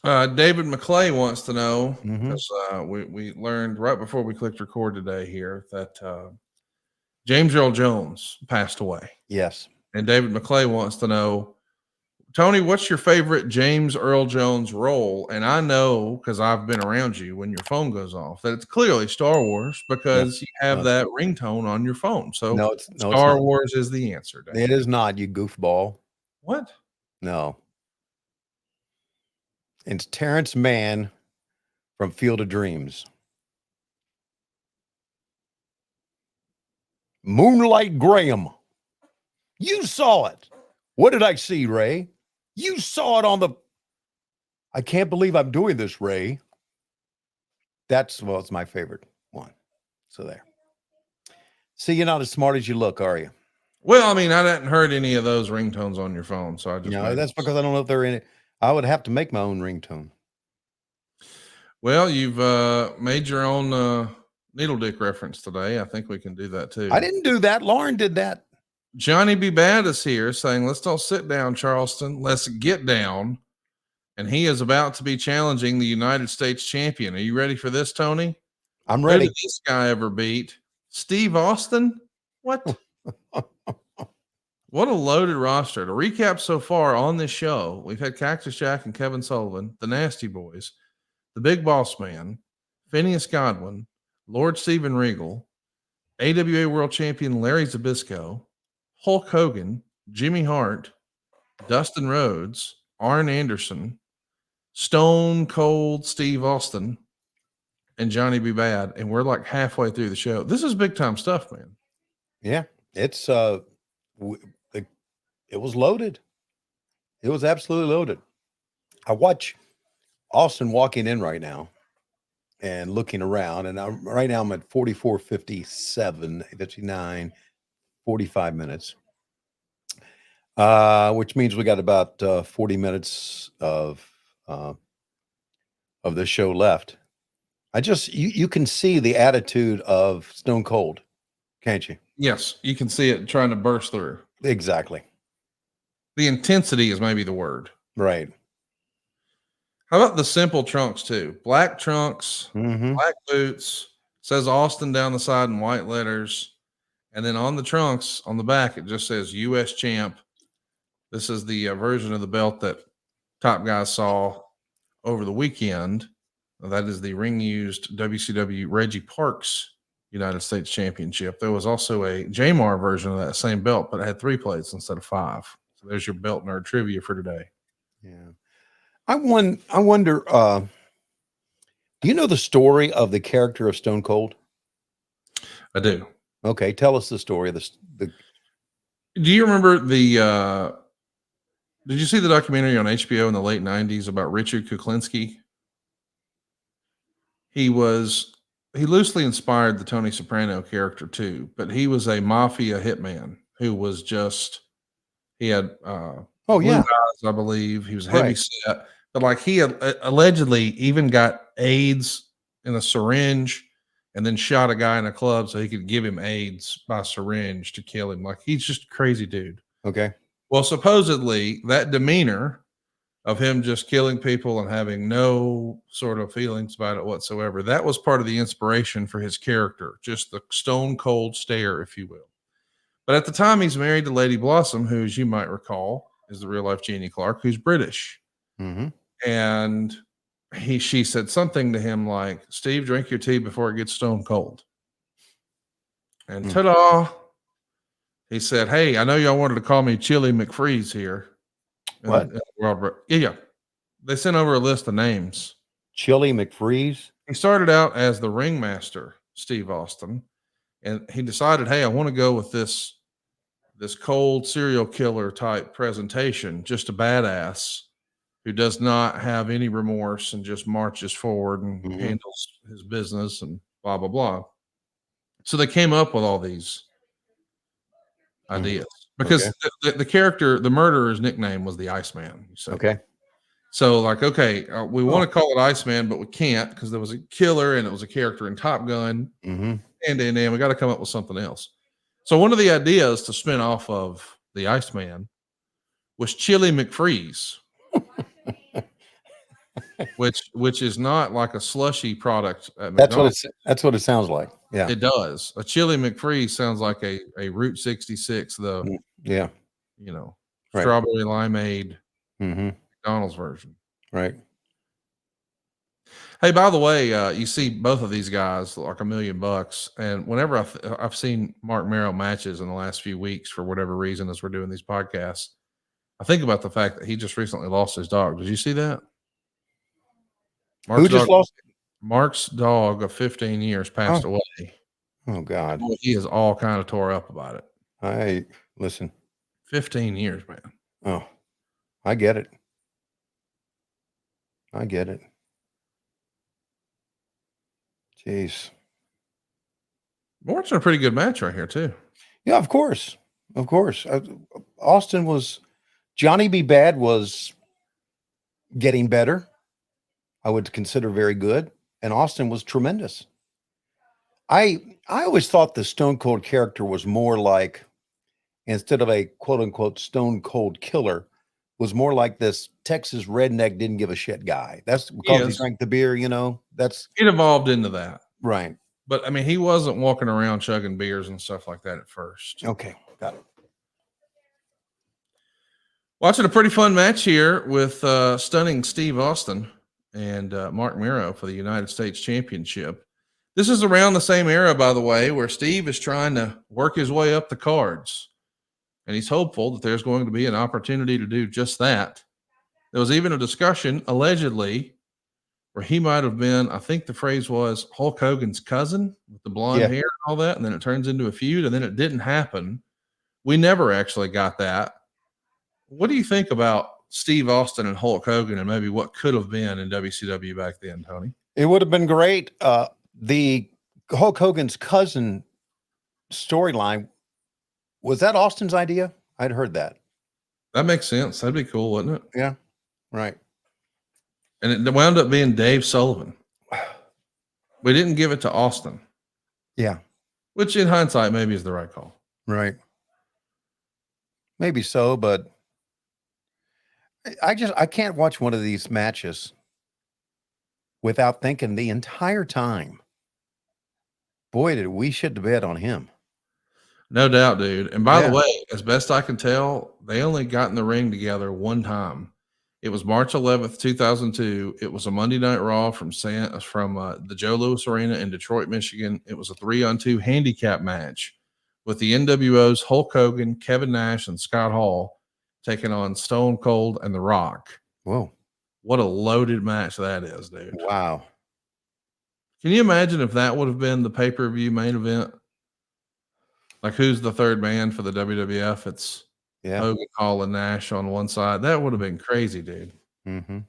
David McClay wants to know Mm-hmm. because we learned right before we clicked record today here that James Earl Jones passed away, Yes. and David McClay wants to know, Tony, what's your favorite James Earl Jones role? And I know because I've been around you when your phone goes off that it's clearly Star Wars No, because you have no, that ringtone on your phone. So it's Star not. Wars is the answer, David. It is not, you goofball. What? No. It's Terrence Mann from Field of Dreams. Moonlight Graham. You saw it. What did I see, Ray? You saw it on the. I can't believe I'm doing this, Ray. It's my favorite one. So there. See, you're not as smart as you look, are you? Well, I mean, I hadn't heard any of those ringtones on your phone, so I just No, made that's them. because I don't know if they're in it. I would have to make my own ringtone. Well, you've made your own needle dick reference today. I think we can do that too. I didn't do that. Lauren did that. Johnny B. Bad is here saying, let's don't sit down, Charleston. Let's get down. And he is about to be challenging the United States champion. Are you ready for this, Tony? I'm Who did ready. this guy ever beat? Steve Austin? What? What a loaded roster. To recap so far on this show, we've had Cactus Jack and Kevin Sullivan, the Nasty Boys, the Big Boss Man, Phineas Godwin, Lord Steven Regal, AWA World Champion Larry Zabisco, Hulk Hogan, Jimmy Hart, Dustin Rhodes, Arn Anderson, Stone Cold Steve Austin, and Johnny B. Bad. And we're like halfway through the show. This is big time stuff, man. Yeah, it's it, it was loaded. It was absolutely loaded. I watch Austin walking in right now and looking around, and right now I'm at 44, 57, 59, 45 minutes, which means we got about 40 minutes uh, of this show left. You can see the attitude of Stone Cold, can't you? Yes, you can see it trying to burst through. Exactly. The intensity is maybe the word. Right. How about the simple trunks too? Black trunks, Mm-hmm. black boots, says Austin down the side in white letters. And then on the trunks, on the back, it just says US champ. This is the version of the belt that Top Guys saw over the weekend. That is the ring used WCW Reggie Parks United States Championship. There was also a Jamar version of that same belt, but it had 3 plates instead of 5. So there's your belt nerd trivia for today. Yeah. I wonder, do you know the story of the character of Stone Cold? I do. Okay, tell us the story of the Do you remember the did you see the documentary on HBO in the late 90s about Richard Kuklinski? He was he loosely inspired the Tony Soprano character too, but he was a mafia hitman who was just he had Oh blue yeah, eyes, I believe. He was heavy right. set, but like he had, allegedly even got AIDS in a syringe and then shot a guy in a club so he could give him AIDS by syringe to kill him. Like he's just a crazy dude. Okay. Well, supposedly that demeanor of him just killing people and having no sort of feelings about it whatsoever, that was part of the inspiration for his character, just the stone cold stare, if you will. But at the time, he's married to Lady Blossom, who, as you might recall, is the real life Jeannie Clark, who's British. Mm-hmm. And she said something to him like, Steve, drink your tea before it gets stone cold. And ta-da, he said, hey, I know y'all wanted to call me Chili McFreeze here. What? Yeah. They sent over a list of names. Chili McFreeze? He started out as the ringmaster, Steve Austin, and he decided, hey, I want to go with this cold serial killer type presentation, just a badass who does not have any remorse and just marches forward and handles his business and blah blah blah. So they came up with all these ideas because the character, the murderer's nickname was the Iceman. So, Okay. So like, okay, we want to call it Iceman, but we can't because there was a killer and it was a character in Top Gun, and we got to come up with something else. So one of the ideas to spin off of the Iceman was Chili McFreeze. which is not like a slushy product at That's what McDonald's. that's what it sounds like. Yeah. It does. A chili McFreeze sounds like a Route 66, the Yeah. Right. strawberry limeade Mm-hmm. McDonald's version. Right. Hey, by the way, you see both of these guys like $1 million, and whenever I've seen Mark Merrill matches in the last few weeks for whatever reason, as we're doing these podcasts, I think about the fact that he just recently lost his dog. Did you see that? Who just lost? Mark's dog of 15 years passed away. Oh God. Boy, he is all kind of tore up about it. Listen. 15 years, man. Oh, I get it. I get it. Jeez. We're watching a pretty good match right here, too. Yeah, of course. Of course. Austin was Johnny B. Bad was getting better. I would consider very good. And Austin was tremendous. I always thought the Stone Cold character was more like, instead of a quote unquote Stone Cold killer, was more like this Texas redneck didn't give a shit guy. That's because he drank the beer, That's it evolved into that. Right. But I mean, he wasn't walking around chugging beers and stuff like that at first. Okay, got it. Watching a pretty fun match here with stunning Steve Austin and Mark Miro for the United States Championship. This is around the same era, by the way, where Steve is trying to work his way up the cards. And he's hopeful that there's going to be an opportunity to do just that. There was even a discussion, allegedly, where he might have been, I think the phrase was Hulk Hogan's cousin with the blonde hair and all that. And then it turns into a feud, and then it didn't happen. We never actually got that. What do you think about Steve Austin and Hulk Hogan and maybe what could have been in WCW back then, Tony? It would have been great. The Hulk Hogan's cousin storyline, was that Austin's idea? I'd heard that. That makes sense. That'd be cool, wouldn't it? Yeah, right. And it wound up being Dave Sullivan. We didn't give it to Austin. Yeah. Which in hindsight maybe is the right call. Right. Maybe so, but I can't watch one of these matches without thinking the entire time, boy, did we shit the bed on him. No doubt, dude. And by the way, as best I can tell, they only got in the ring together one time. It was March 11th, 2002. It was a Monday Night Raw from the Joe Louis Arena in Detroit, Michigan. It was a 3-on-2 handicap match with the NWO's Hulk Hogan, Kevin Nash, and Scott Hall taking on Stone Cold and The Rock. Whoa. What a loaded match that is, dude. Wow. Can you imagine if that would have been the pay-per-view main event? Like, who's the third man for the WWF? It's Hogan, Hall, and Nash on one side. That would have been crazy, dude. Mm-hmm.